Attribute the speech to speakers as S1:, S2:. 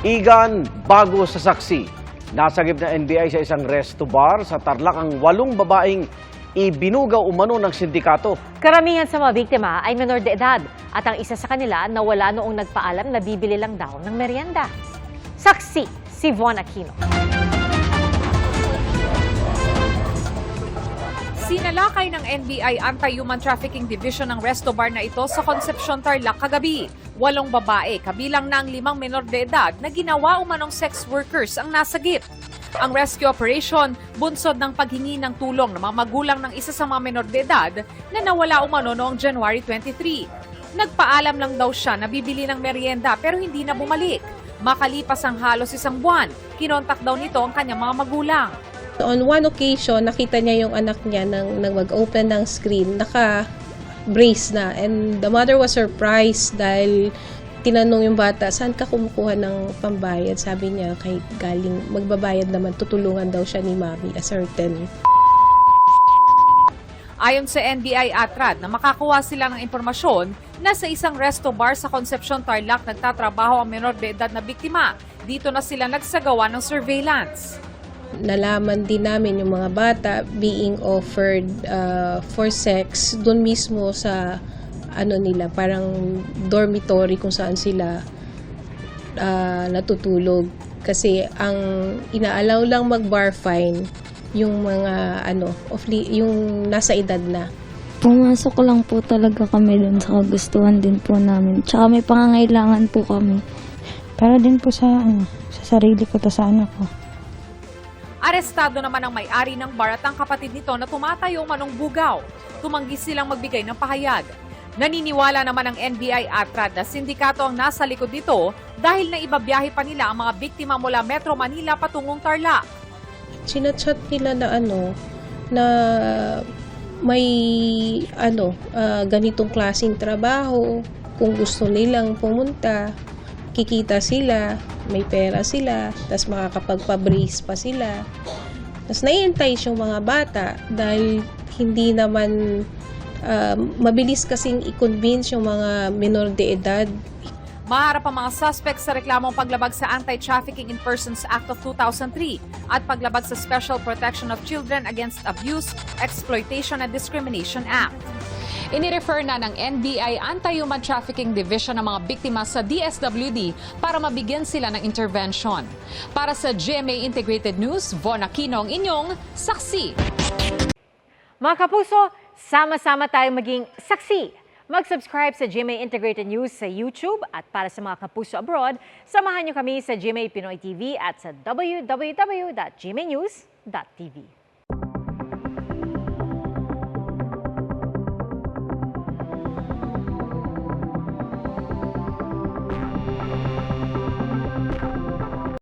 S1: Igan bago sa saksi. Nasagip na NBI sa isang resto bar sa Tarlac ang 8 babaeng ibinugaw umano ng sindikato.
S2: Karamihan sa mga biktima ay menor de edad at ang isa sa kanila nawala noong nagpaalam na bibili lang daw ng merienda. Saksi si Von Aquino.
S3: Sinalakay ng NBI Anti-Human Trafficking Division ng resto bar na ito sa Concepcion, Tarlac kagabi. 8 babae, kabilang na ang 5 menor de edad na ginawa umanong sex workers ang nasagip. Ang rescue operation, bunsod ng paghingi ng tulong ng mga magulang ng isa sa mga menor de edad na nawala umano noong January 23. Nagpaalam lang daw siya na bibili ng merienda pero hindi na bumalik. Makalipas ang halos 1 buwan, kinontak daw nito ang kanyang mga magulang.
S4: On one occasion, nakita niya yung anak niya nang mag-open ng screen, naka-brace na. And the mother was surprised dahil tinanong yung bata, saan ka kumukuha ng pambayad? Sabi niya, kay galing magbabayad naman, tutulungan daw siya ni Mami, a certain.
S3: Ayon sa NBI Atrad na makakuha sila ng impormasyon na sa isang resto bar sa Concepcion, Tarlac nagtatrabaho ang menor de edad na biktima. Dito na sila nagsagawa ng surveillance.
S4: Nalaman din namin yung mga bata being offered for sex doon mismo sa nila, parang dormitory kung saan sila natutulog. Kasi ang inaalaw lang mag-bar fine yung mga yung nasa edad na.
S5: Pumasok lang po talaga kami doon sa kagustuhan din po namin. Tsaka may pangangailangan po kami.
S6: Para din po sa sarili ko to sa anak ko.
S3: Arestado naman ang may-ari ng bar at ang kapatid nito na tumatayo manong bugaw. Tumanggi silang magbigay ng pahayag. Naniniwala naman ang NBI Atrad na sindikato ang nasa likod nito dahil naibabiyahe pa nila ang mga biktima mula Metro Manila patungong Tarlac.
S4: Sinachat nila na na may ganitong klaseng trabaho, kung gusto nilang pumunta, kikita sila, may pera sila, tas makakapagpa-brace pa sila. Tas nai-entice yung mga bata dahil hindi naman mabilis kasing i-convince yung mga minor de edad.
S3: Maharap ang mga suspects sa reklamong paglabag sa Anti-Trafficking in Persons Act of 2003 at paglabag sa Special Protection of Children Against Abuse, Exploitation and Discrimination Act.
S7: Inirefer na ng NBI Anti-Human Trafficking Division ng mga biktima sa DSWD para mabigyan sila ng intervention. Para sa GMA Integrated News, Von Aquino ang inyong saksi.
S2: Mga kapuso, sama-sama tayong maging saksi. Mag-subscribe sa GMA Integrated News sa YouTube at para sa mga kapuso abroad, samahan niyo kami sa GMA Pinoy TV at sa www.gmanews.tv.